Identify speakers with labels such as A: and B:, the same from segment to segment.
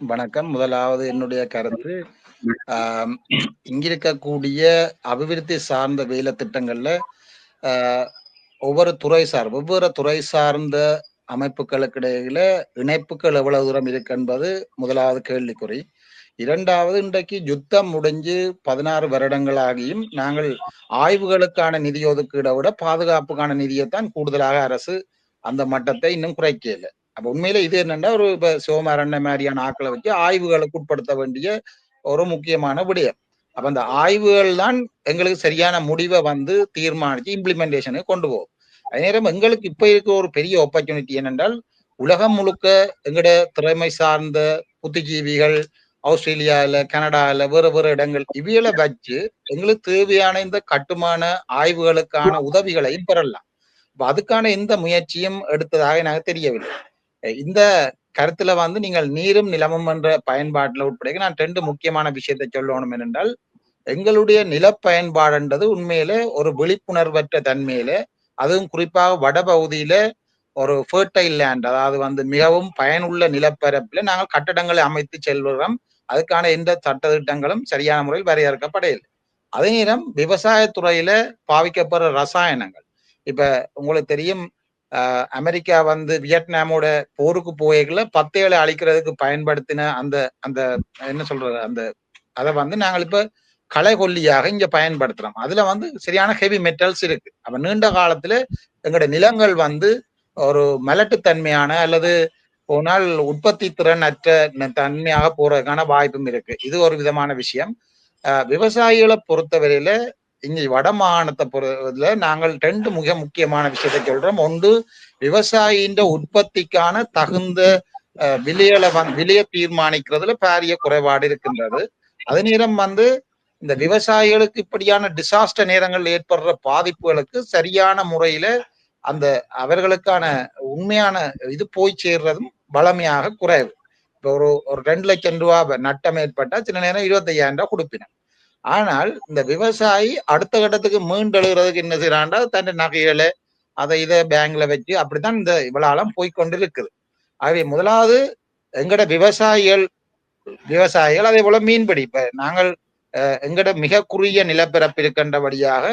A: வணக்கம். முதலாவது என்னுடைய கருத்து, ஆம், இங்க இருக்கக்கூடிய அபிவிருத்தி சார்ந்த வேலை திட்டங்கள்ல, ஆ, வெவ்வேறு துறை சார்ந்த அமைப்புகளுக்கு இடையில இணைப்புகள் எவ்வளவு தூரம் இருக்கு என்பது முதலாவது கேள்விக்குறி. 2வது, இன்றைக்கு யுத்தம் முடிஞ்சு 16 வருடங்கள் ஆகியும் நாங்கள் ஆய்வுகளுக்கான நிதி ஒதுக்கீட விட பாதுகாப்புக்கான நிதியைத்தான் கூடுதலாக அரசு அந்த மட்டத்தை இன்னும் குறைக்கல. அப்ப உண்மையில இது என்னன்னா, ஒரு இப்ப சிவமாறண்ண மாதிரியான ஆட்களை வச்சு ஆய்வுகளுக்கு உட்படுத்த வேண்டிய ஒரு முக்கியமான விடயம். அப்ப அந்த ஆய்வுகள் தான் எங்களுக்கு சரியான முடிவை வந்து தீர்மானிச்சு இம்ப்ளிமெண்டேஷனை கொண்டு போகும். அதே நேரம் எங்களுக்கு இப்ப இருக்க ஒரு பெரிய ஆப்பர்ச்சுனிட்டி என்னென்றால், உலகம் முழுக்க எங்கட திறமை சார்ந்த புத்திஜீவிகள் ஆஸ்திரேலியால, கனடால, வேறு வேறு இடங்கள் இவைகளை வச்சு எங்களுக்கு தேவையான இந்த கட்டுமான ஆய்வுகளுக்கான உதவிகளையும் பெறலாம். அப்ப அதுக்கான எந்த முயற்சியும் எடுத்ததாக எனக்கு தெரியவில்லை. இந்த கருத்துல வந்து நீங்கள் நீரும் நிலமும் என்ற பயன்பாட்டுல உட்பட நான் 2 முக்கியமான விஷயத்தை சொல்லணும் என்னென்றால், எங்களுடைய நிலப்பயன்பாடுன்றது உண்மையிலே ஒரு விழிப்புணர்வற்ற தன்மையில, அதுவும் குறிப்பாக வடபகுதியில ஒரு ஃபெர்டைல் லேண்ட், அதாவது வந்து மிகவும் பயனுள்ள நிலப்பரப்பில நாங்கள் கட்டடங்களை அமைத்து செல்கிறோம். அதுக்கான எந்த சட்டதிட்டங்களும் சரியான முறையில் வரையறுக்கப்படவில்லை. அதே நேரம் விவசாயத்துறையில பாவிக்கப்படுற ரசாயனங்கள், இப்ப உங்களுக்கு தெரியும், அமெரிக்கா வந்து வியட்நாமோட போருக்கு போய்கல 10 அழிக்கிறதுக்கு பயன்படுத்தின அந்த அந்த என்ன சொல்றது, அந்த அதை வந்து நாங்கள் இப்ப களைகொல்லியாக இங்க பயன்படுத்துறோம். அதுல வந்து சரியான ஹெவி மெட்டல்ஸ் இருக்கு. அப்ப நீண்ட காலத்துல எங்களோட நிலங்கள் வந்து ஒரு மலட்டுத்தன்மையான அல்லது போனால் உற்பத்தி திறன் அற்ற தன்மையாக போறதுக்கான வாய்ப்பும் இருக்கு. இது ஒரு விதமான விஷயம். விவசாயிகளை பொறுத்தவரையில இங்க வட மாகாணத்தை பொறுத்தவரையில நாங்கள் 2 மிக முக்கியமான விஷயத்தை சொல்றோம். ஒன்று, விவசாயியின் உற்பத்திக்கான தகுந்த விலையை தீர்மானிக்கிறதுல பாரிய குறைபாடு இருக்கின்றது. அதே நேரம் வந்து இந்த விவசாயிகளுக்கு இப்படியான டிசாஸ்டர் நேரங்கள் ஏற்படுற பாதிப்புகளுக்கு சரியான முறையில அந்த அவர்களுக்கான உண்மையான இது போய் சேர்றதும் வளமையாக குறைவு. இப்போ ஒரு 2 லட்சம் ரூபாய் நட்டம் ஏற்பட்டா சில நேரம் 25,000 ரூபாய் கொடுப்பினோம். ஆனால் இந்த விவசாயி அடுத்த கட்டத்துக்கு மீண்டெழுகிறதுக்கு என்ன செய்யறாண்டா, தன் நகைகளை அதை இதை பேங்க்ல வச்சு அப்படித்தான் இந்த இவ்வளவு போய்கொண்டு இருக்குது. ஆகவே முதலாவது எங்கட விவசாயிகள் அதே போல மீன்பிடி, இப்ப நாங்கள் எங்கட மிக குறுகிய நிலப்பரப்பு இருக்கின்றபடியாக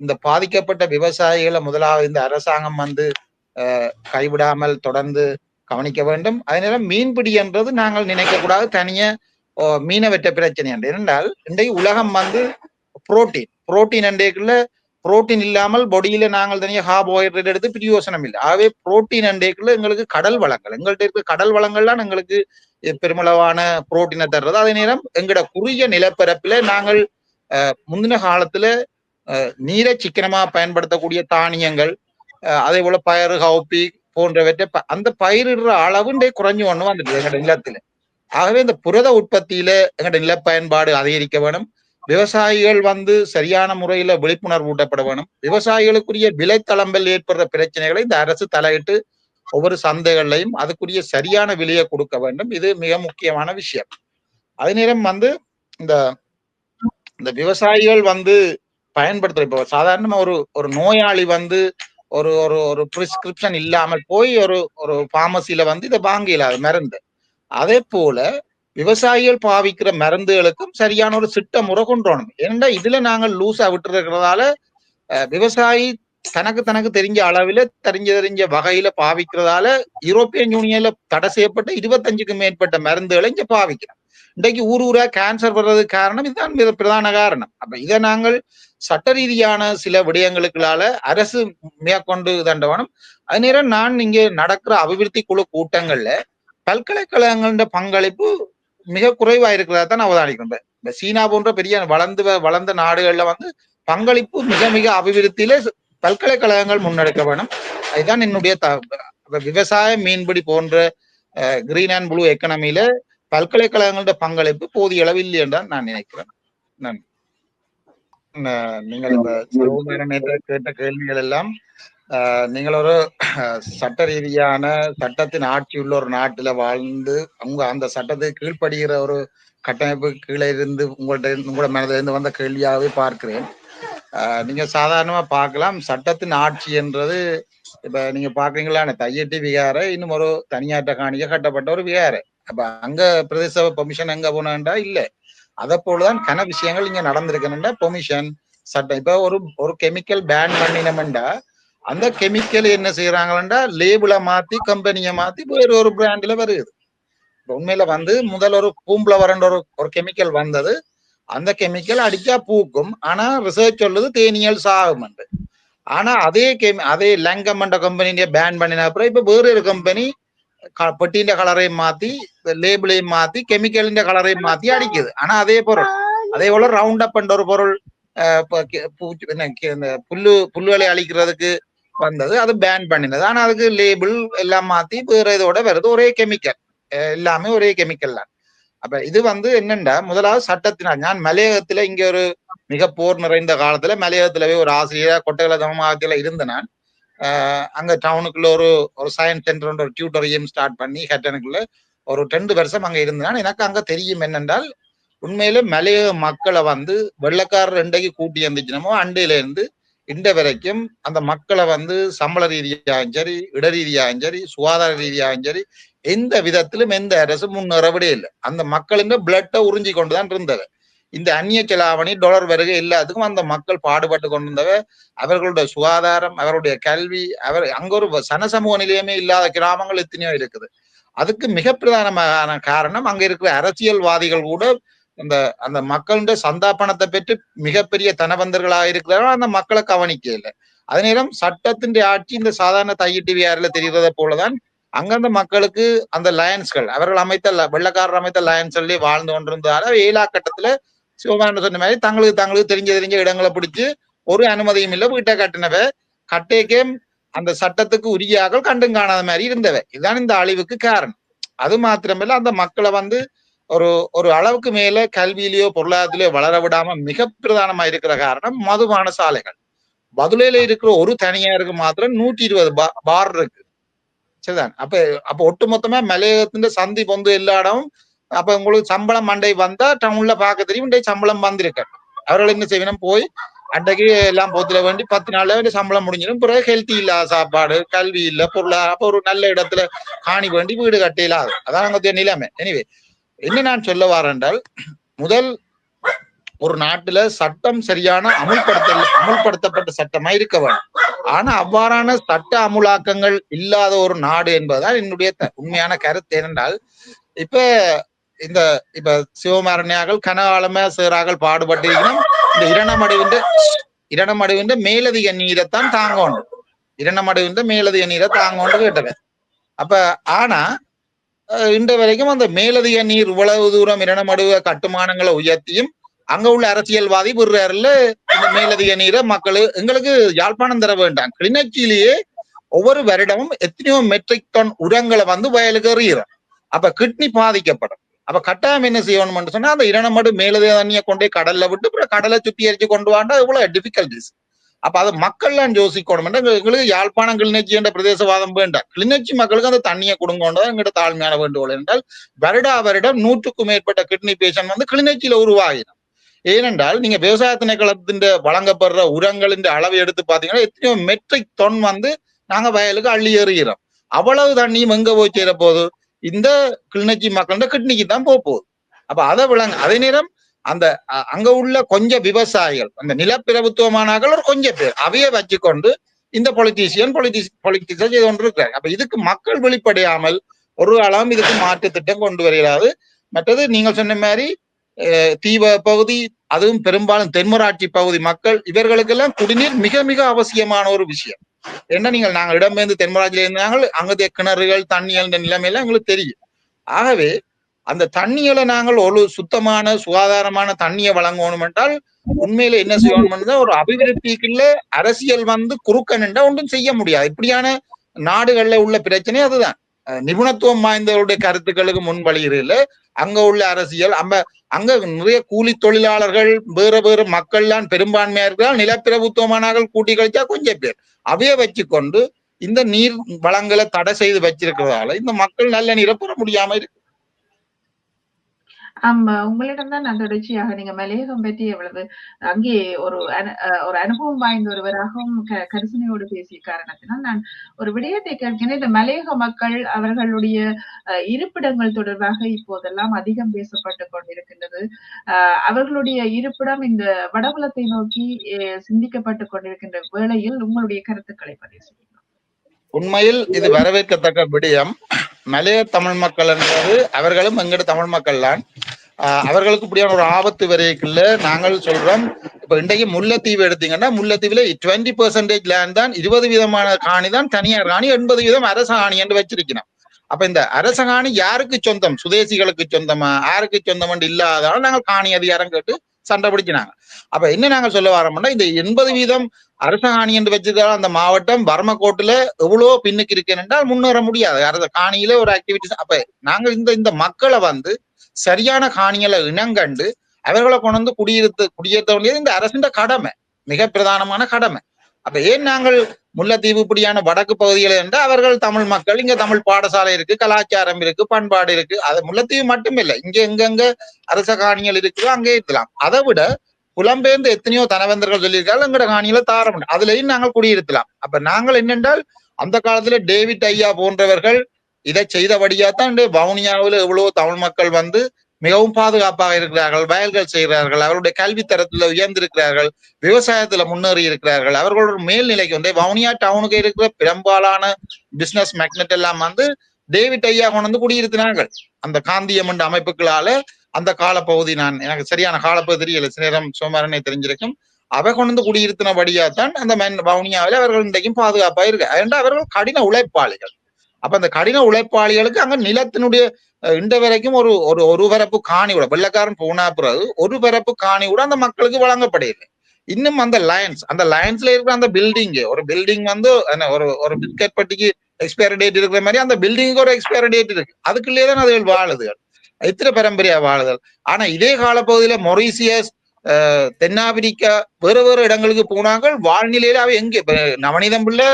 A: இந்த பாதிக்கப்பட்ட விவசாயிகளை முதலாவது இந்த அரசாங்கம் வந்து கைவிடாமல் தொடர்ந்து கவனிக்க வேண்டும். அதே நேரம் மீன்பிடி என்றது நாங்கள் நினைக்க கூடாது தனிய மீனவற்ற பிரச்சனை என்று. என்றால் இன்றைக்கு உலகம் வந்து புரோட்டீன் அண்டேக்குள்ள புரோட்டீன் இல்லாமல் பொடியில நாங்கள் தனியாக கார்போஹைட்ரேட் எடுத்து பிரயோசனம் இல்லை. ஆகவே புரோட்டீன் அண்டேக்குள்ள எங்களுக்கு கடல் வளங்கள், எங்கள்கிட்ட இருக்க கடல் வளங்கள்லாம் எங்களுக்கு பெருமளவான புரோட்டீனை தர்றது. அதே நேரம் எங்களோட குறுகிய நிலப்பரப்பில நாங்கள் முந்தின காலத்துல நீரை சிக்கனமா பயன்படுத்தக்கூடிய தானியங்கள், அதே போல பயறு கவுப்பி போன்றவற்றை அந்த பயிரிடுற அளவு குறைஞ்சு ஒண்ணு வந்துட்டு எங்களோட நிலத்துல. ஆகவே இந்த புரத உற்பத்தியில எங்களோட நில பயன்பாடு அதிகரிக்க வேணும். விவசாயிகள் வந்து சரியான முறையில விழிப்புணர்வு ஊட்டப்பட வேணும். விவசாயிகளுக்குரிய விலைத்தளம்பல் ஏற்படுற பிரச்சனைகளை இந்த அரசு தலையிட்டு ஒவ்வொரு சந்தைகள்லையும் அதுக்குரிய சரியான விலையை கொடுக்க வேண்டும். இது மிக முக்கியமான விஷயம். அதே நேரம் வந்து இந்த இந்த விவசாயிகள் வந்து பயன்படுத்துற, இப்போ சாதாரணமா ஒரு நோயாளி வந்து ஒரு ஒரு ஒரு பிரிஸ்கிரிப்ஷன் இல்லாமல் போய் ஒரு பார்மசியில வந்து இதை வாங்கல மருந்து. அதே போல விவசாயிகள் பாவிக்கிற மருந்துகளுக்கும் சரியான ஒரு சிட்ட முறை கொண்டு வரணும். ஏன்னா இதுல நாங்கள் லூசா விட்டு இருக்கிறதால விவசாயி தனக்கு தெரிஞ்ச அளவில் தெரிஞ்ச வகையில பாவிக்கிறதால யூரோப்பியன் யூனியன்ல தடை செய்யப்பட்ட 25க்கும் மேற்பட்ட மருந்துகளை இங்க பாவிக்கிறோம். இன்றைக்கு ஊரா கேன்சர் வர்றதுக்கு காரணம் இதுதான் மிக பிரதான காரணம். அப்ப இதை நாங்கள் சட்ட ரீதியான சில விடயங்களுக்களால அரசு மேற்கொண்டு தண்டவனம். அதே நேரம் நான் இங்கே நடக்கிற அபிவிருத்தி குழு கூட்டங்கள்ல பல்கலைக்கழகங்கள பங்களிப்பு மிக குறைவா இருக்கிறதா தான் அவதானிக்கின்றேன். இந்த சீனா போன்ற பெரிய வளர்ந்த நாடுகள்ல வந்து பங்களிப்பு மிக மிக அபிவிருத்தியில பல்கலைக்கழகங்கள் முன்னெடுக்க வேணும். அதுதான் என்னுடைய விவசாய மீன்பிடி போன்ற கிரீன் அண்ட் ப்ளூ எக்கனமியில பல்கலைக்கழகங்களோட பங்களிப்பு போதிய அளவு இல்லை என்றால் நான் நினைக்கிறேன். நன்றி. நீங்கள் இப்ப கேட்ட கேள்விகள் எல்லாம் நீங்கள் ஒரு சட்ட ரீதியான சட்டத்தின் ஆட்சி உள்ள ஒரு நாட்டுல வாழ்ந்து அந்த சட்டத்தை கீழ்ப்படுகிற ஒரு கட்டமைப்பு கீழே இருந்து உங்களோட மனதிலிருந்து வந்த கேள்வியாகவே பார்க்கிறேன். நீங்க சாதாரணமா பார்க்கலாம், சட்டத்தின் ஆட்சி என்றது இப்ப நீங்க பாக்குறீங்களா தையட்டி விகார இன்னும் ஒரு தனியாட்ட காணிக்க கட்டப்பட்ட ஒரு விகார, அப்ப அங்க பிரதேச பெர்மிஷன் எங்க போனாண்டா இல்ல. அதை போலதான் கன விஷயங்கள் இங்க நடந்திருக்கணும்டா பெர்மிஷன் சட்டம். இப்ப ஒரு கெமிக்கல் பேன் பண்ணினோம்டா அந்த கெமிக்கல் என்ன செய்யறாங்கன்னா லேபிளை மாத்தி கம்பெனியை மாத்தி வேற ஒரு பிராண்ட்ல வருது. உண்மையில முதல் ஒரு பூம்புல வரன்ற ஒரு கெமிக்கல் வந்தது. அந்த கெமிக்கல் அடிச்சா பூக்கும். ஆனா ரிசர்ச் சொல்லுது தேனியல் சாகும். ஆனா அதே லங்கம் என்ற கம்பெனிய பேன் பண்ணின அப்புறம் இப்ப வேற ஒரு கம்பெனி பெட்டியின் கலரையும் மாத்தி லேபிளையும் மாத்தி கெமிக்கலின் கலரையும் மாத்தி அடிக்குது. ஆனா அதே பொருள் அதே போல ரவுண்ட் அப் என்ற ஒரு பொருள் புல்லுகளை அழிக்கிறதுக்கு வந்தது. அது பேன் பண்ணினது. ஆனா அதுக்கு லேபிள் எல்லாம் மாத்தி வேற இதோட வருது. ஒரே கெமிக்கல், எல்லாமே ஒரே கெமிக்கல் தான். அப்ப இது என்னண்டா முதலாவது சட்டத்தினால் நான் மலையகத்துல இங்க ஒரு மிக போர் நிறைந்த காலத்துல மலையகத்துலவே ஒரு ஆசிரியர் கொட்டகல தமிழகத்துல இருந்த நான் அங்க டவுனுக்குள்ள ஒரு சயின்ஸ் சென்டர் ஒரு டியூட்டரையும் ஸ்டார்ட் பண்ணி ஹெட்டனுக்குள்ள ஒரு 2 வருஷம் அங்க இருந்தேன். எனக்கு அங்க தெரியும் என்னென்றால் உண்மையில மலையக மக்களை வெள்ளக்காரர் ரெண்டைக்கு கூட்டி இருந்துச்சுனமோ அண்டையில இருந்து இண்ட வரைக்கும் அந்த மக்களை சம்பள ரீதியாகவும் சரி, இடரீதியாகவும் சரி, சுகாதார ரீதியாகவும் சரி, எந்த விதத்திலும் எந்த அரசும் முன்னேறவிடே இல்லை. அந்த மக்களின் பிளட்டை உறிஞ்சி கொண்டுதான் இருந்தது. இந்த அந்நிய செலாவணி டாலர் வருகை எல்லாத்துக்கும் அந்த மக்கள் பாடுபட்டு கொண்டிருந்தவ. அவர்களுடைய சுகாதாரம், அவருடைய கல்வி, அங்க ஒரு சனசமூக நிலையமே இல்லாத கிராமங்கள் எத்தனையோ இருக்குது. அதுக்கு மிக பிரதானமான காரணம் அங்க இருக்கிற அரசியல்வாதிகள் கூட அந்த மக்களுடைய சந்தா பணத்தை பெற்று மிகப்பெரிய தனவந்தர்களாக இருக்கிறார்கள். அந்த மக்களை கவனிக்க இல்லை. அதே நேரம் சட்டத்தின் ஆட்சி இந்த சாதாரண தையிட்டு தெரிகிறத போலதான் அங்கந்த மக்களுக்கு அந்த லயன்ஸ்கள் அவர்கள் வெள்ளக்காரர் அமைத்த லயன்ஸ்களே வாழ்ந்து கொண்டிருந்தாலும் ஏழா கட்டத்துல சிவகாரன் சொன்ன மாதிரி தங்களுக்கு தெரிஞ்ச இடங்களை பிடிச்சு ஒரு அனுமதியும் இல்லை வீட்டை கட்டினவ கட்டேக்கே அந்த சட்டத்துக்கு உரியாக கண்டும் காணாத மாதிரி இருந்தவ. இதுதான் இந்த அழிவுக்கு காரணம். அது மாத்திரமில்ல அந்த மக்களை ஒரு அளவுக்கு மேல கல்வியிலேயோ பொருளாதாரத்திலேயோ வளர விடாம மிக பிரதானமா இருக்கிற காரணம் மதுபான சாலைகள். பதுளையில இருக்கிற ஒரு தனியாருக்கு மாத்திரம் 120 பார் இருக்கு. சரிதான். அப்ப ஒட்டுமொத்தமா மலையகத்தின் சந்தி பொந்து எல்லா இடமும் அப்ப உங்களுக்கு சம்பளம் மண்டை வந்தா டவுன்ல பார்க்க தெரியும் சம்பளம் வந்திருக்க. அவர்கள் என்ன செய்யணும் போய் அன்றைக்கு எல்லாம் போத்துல வேண்டி 10 நாள்ல சம்பளம் முடிஞ்சிடும். பிறகு ஹெல்த்தி இல்லாத சாப்பாடு, கல்வி இல்ல, பொருளாதார அப்ப ஒரு நல்ல இடத்துல காணி வேண்டி வீடு கட்டையிலாது. அதான் அங்க நிலைமை. எனிவே என்ன நான் சொல்ல வரேன்றால் முதல் ஒரு நாட்டுல சட்டம் சரியான அமுல்படுத்தப்பட்ட சட்டமா இருக்க வேண்டும். ஆனா அவ்வாறான சட்ட அமுலாக்கங்கள் இல்லாத ஒரு நாடு என்பதுதான் என்னுடைய உண்மையான கருத்து. ஏனென்றால் இப்ப சிவமாரண்யாக்கள் கனகாலமே சேராக பாடுபட்டிருக்கணும். இந்த இரணமடைவின்ற மேலதிக நீரைத்தான் தாங்கோண்டு மேலதிக நீரை தாங்கோண்டு கேட்டவன். அப்ப ஆனா இன்ற வரைக்கும் அந்த மேலதிக நீர் இவ்வளவு தூரம் இரணமடுவ கட்டுமானங்களை உயர்த்தியும் அங்க உள்ள அரசியல்வாதி விடுறாருல இந்த மேலதிக நீரை மக்கள் எங்களுக்கு யாழ்ப்பாணம் தர வேண்டாம். கிளிநொச்சியிலேயே ஒவ்வொரு வருடமும் எத்தனையோ மெட்ரிக் டன் உரங்களை வயலுக்கு எறிகிறோம். அப்ப கிட்னி பாதிக்கப்படும். அப்ப கட்டாயம் என்ன செய்யணும்னு சொன்னா அந்த இரணமடு மேலதிக தண்ணியை கொண்டே கடல்ல விட்டு கடலை சுத்திகரிச்சு கொண்டு வாண்டா இவ்வளவு டிஃபிகல்டிஸ். அப்ப அது மக்கள்லாம் யோசிக்கணும். எங்களுக்கு யாழ்ப்பாணம் கிளிநொச்சி என்ற பிரதேசவாதம் வேண்டாம். கிளிநொச்சி மக்களுக்கு அந்த தண்ணியை கொடுங்கோண்டதான் எங்கிட்ட தாழ்மையான வேண்டுகோள். என்றால் வருடம் 100க்கும் மேற்பட்ட கிட்னி பேஷண்ட் கிளிநொச்சியில உருவாகிடும். ஏனென்றால் நீங்க விவசாய திணைக்களத்தின் வழங்கப்படுற உரங்களின் அளவை எடுத்து பாத்தீங்கன்னா எத்தனையோ மெட்ரிக் டன் நாங்க வயலுக்கு அள்ளி ஏறுகிறோம். அவ்வளவு தண்ணியும் எங்க போய் சேர போகுது? இந்த கிளிநொச்சி மக்களோட கிட்னிக்கு தான் போகுது. அப்ப அதை அதே நேரம் அந்த அங்க உள்ள கொஞ்சம் விவசாயிகள் அந்த நிலப்பிரபுத்துவமானார்கள் ஒரு கொஞ்சம் பேர் அவைய வச்சுக்கொண்டு இந்த பொலிட்டிஷியன் செய்து கொண்டு இருக்கிறார். அப்ப இதுக்கு மக்கள் வெளிப்படையாமல் ஒரு அளவும் இதுக்கு மாற்று திட்டம் கொண்டு வருகிறாது. மற்றது நீங்கள் சொன்ன மாதிரி தீவ பகுதி அதுவும் பெரும்பாலும் தென்மராட்சி பகுதி மக்கள் இவர்களுக்கெல்லாம் குடிநீர் மிக மிக அவசியமான ஒரு விஷயம். ஏன்னா நாங்கள் இடம்பெயர்ந்து தென்மராட்சியில இருந்தாங்க அங்கே கிணறுகள் தண்ணிகள் நிலைமையெல்லாம் எங்களுக்கு தெரியும். ஆகவே அந்த தண்ணிகளை நாங்கள் ஒரு சுத்தமான சுகாதாரமான தண்ணியை வழங்கணும் என்றால் உண்மையில என்ன செய்யணும் ஒரு அபிவிருத்திக்குள்ள அரசியல் குறுக்க நின்றா ஒன்றும் செய்ய முடியாது. இப்படியான நாடுகள்ல உள்ள பிரச்சனை அதுதான். நிபுணத்துவம் வாய்ந்தவருடைய கருத்துக்களுக்கு முன்வழிகிறதுல அங்க உள்ள அரசியல் அங்க நிறைய கூலி தொழிலாளர்கள் வேற மக்கள்லாம் பெரும்பான்மையா இருக்கிறால் நிலப்பிரபுத்துவமானார்கள் கூட்டி கழிச்சா கொஞ்சம் பேர் அவைய வச்சுக்கொண்டு இந்த நீர் வளங்களை தடை செய்து வச்சிருக்கிறதால இந்த மக்கள் நல்ல நீரை பெற முடியாம இருக்கு.
B: ஆமா, உங்களிடம் தான் நான் தொடர்ச்சியாக நீங்க மலையகம் பற்றி எவ்வளவு அங்கே ஒரு அனுபவம் வாய்ந்த ஒருவராகவும் கரிசனையோடு பேசிய காரணத்தினால் நான் ஒரு விடயத்தை கேட்கிறேன். இந்த மலையக மக்கள் அவர்களுடைய இருப்பிடங்கள் தொடர்பாக இப்போதெல்லாம் அதிகம் பேசப்பட்டு கொண்டிருக்கின்றது. அவர்களுடைய இருப்பிடம் இந்த வடபுலத்தை நோக்கி சிந்திக்கப்பட்டு கொண்டிருக்கின்ற வேளையில் உங்களுடைய கருத்துக்களை பதிவு செய்யுங்கள்.
A: உண்மையில் இது வரவேற்கத்தக்க விடயம். மலைய தமிழ் மக்கள் என்பது அவர்களும் எங்கட தமிழ் மக்கள் தான். அவர்களுக்கு இப்படியான ஒரு ஆபத்து வரைக்குள்ள நாங்கள் சொல்றோம். இப்ப இன்றைக்கு முல்லைத்தீவு எடுத்தீங்கன்னா முல்லைத்தீவுல 20% லேண்ட் தான், 20% காணி தான் தனியார் காணி, 80% அரச காணி என்று வச்சிருக்கணும். அப்ப இந்த அரச காணி யாருக்கு சொந்தம்? சுதேசிகளுக்கு சொந்தமா, யாருக்கு சொந்தம் இல்லாததால நாங்கள் காணி அதிகாரம் கேட்டு சண்டை பிடிச்சினாங்க. அப்ப என்ன நாங்கள் சொல்ல வரோம்னா, இந்த 80% அரச காணி என்று வச்சிருக்க அந்த மாவட்டம் வர்மக்கோட்டுல எவ்வளவோ பின்னுக்கு இருக்கேன் என்றால் முன்னேற முடியாது. அரச காணியில ஒரு ஆக்டிவிட்டிஸ். அப்ப நாங்கள் இந்த மக்களை சரியான காணிகளை இனங்கண்டு அவர்களை கொண்டு வந்து குடியேற்ற வேண்டியது இந்த அரசின் கடமை, மிக பிரதானமான கடமை. அப்ப ஏன் நாங்கள் முல்லைத்தீவு இப்படியான வடக்கு பகுதிகள் என்றால் அவர்கள் தமிழ் மக்கள், இங்க தமிழ் பாடசாலை இருக்கு, கலாச்சாரம் இருக்கு, பண்பாடு இருக்கு. அது முல்லைத்தீவு மட்டும் இல்லை, இங்க எங்கெங்க அரச காணிகள் இருக்குதோ அங்கே இருக்கலாம். அதை விட புலம்பெயர்ந்து எத்தனையோ தனவந்தர்கள் சொல்லியிருக்காங்க எங்கட காணியில தாரம் அதுலயும் நாங்கள் குடியிருத்தலாம். அப்ப நாங்கள் என்னென்றால் அந்த காலத்துல டேவிட் ஐயா போன்றவர்கள் இதை செய்தபடியாத்தான் வவுனியாவில் எவ்வளவு தமிழ் மக்கள் மிகவும் பாதுகாப்பாக இருக்கிறார்கள், வயல்கள் செய்கிறார்கள், அவருடைய கல்வி தரத்துல உயர்ந்திருக்கிறார்கள், விவசாயத்துல முன்னேறி இருக்கிறார்கள். அவர்களோட மேல்நிலைக்கு வவுனியா டவுனுக்கு இருக்கிற பெரும்பாலான பிசினஸ் மேக்னெட் எல்லாம் டேவிட் ஐயா கொண்டு குடியிருத்தினார்கள் அந்த காந்தியம் என்ற அமைப்புகளால. அந்த காலப்பகுதி எனக்கு சரியான காலப்பகுதி தெரியல, சில நேரம் சோமாரனே தெரிஞ்சிருக்கும். அவை கொண்டு குடியிருத்தினபடியாத்தான் அந்த வவுனியாவில் அவர்கள் இன்றைக்கும் பாதுகாப்பாக இருக்கு. ஏன்னா அவர்கள் கடின உழைப்பாளிகள். அப்ப அந்த கடின உழைப்பாளிகளுக்கு அங்க நிலத்தினுடைய இன்ற வரைக்கும் ஒரு பரப்பு காணி கூட வெள்ளக்காரன் போனா பிறகு ஒரு பரப்பு காணி கூட அந்த மக்களுக்கு வழங்கப்படையில்லை. இன்னும் அந்த லைன்ஸ்ல இருக்கிற அந்த பில்டிங், ஒரு பில்டிங் ஒரு பிஸ்கட் பட்டிக்கு எக்ஸ்பயரி டேட் இருக்கிற மாதிரி அந்த பில்டிங்க்கு ஒரு எக்ஸ்பயரி டேட் இருக்கு. அதுக்குள்ளேயே தான் அதுகள் வாழுதுகள், எத்தனை பரம்பரையா வாழுதல். ஆனா இதே காலப்பகுதியில மொரீசியஸ், தென்னாப்பிரிக்கா, வேறு இடங்களுக்கு போனாங்கள். வாழ்நிலையில அவை எங்க நவநீதம் பிள்ளை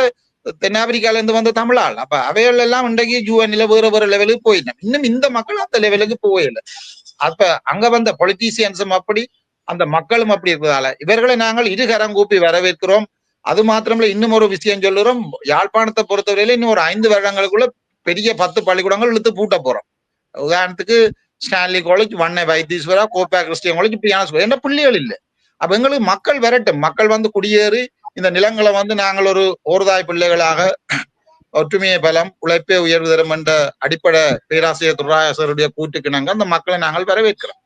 A: தென்னாப்பிரிக்கால இருந்து வந்த தமிழால். அப்ப அவைகள் எல்லாம் இன்றைக்கு யூஎன்ல வேற லெவலுக்கு போயிட்டேன். இன்னும் இந்த மக்கள் அந்த லெவலுக்கு போயில்லை. அப்ப அங்க வந்த பொலிட்டீசியன்ஸும் அப்படி, அந்த மக்களும் அப்படி இருக்கிறதால இவர்களை நாங்கள் இருகரம் கூப்பி வரவேற்கிறோம். அது மாத்திரமல்ல, இன்னும் ஒரு விஷயம் சொல்லுறோம். யாழ்ப்பாணத்தை பொறுத்தவரையில இன்னும் ஒரு 5 வருடங்களுக்குள்ள பெரிய 10 பள்ளிக்கூடங்கள் இழுத்து பூட்ட போறோம். உதாரணத்துக்கு ஸ்டான்லி காலேஜ், வண்ணை வைத்தீஸ்வரா, கோப்பா கிறிஸ்டியன் காலேஜ், இப்படியான என்ன பிள்ளைகள் இல்லை. அப்ப எங்களுக்கு மக்கள் வரட்டும், மக்கள் குடியேறி இந்த நிலங்களை நாங்கள் ஒரு ஓர்தாய் பிள்ளைகளாக ஒற்றுமையை பலம், உழைப்பே உயர்வு தரும் என்ற அடிப்படை பேராசிரியர் துராசருடைய கூட்டுக்கு நாங்கள் அந்த மக்களை நாங்கள் வரவேற்கிறோம்.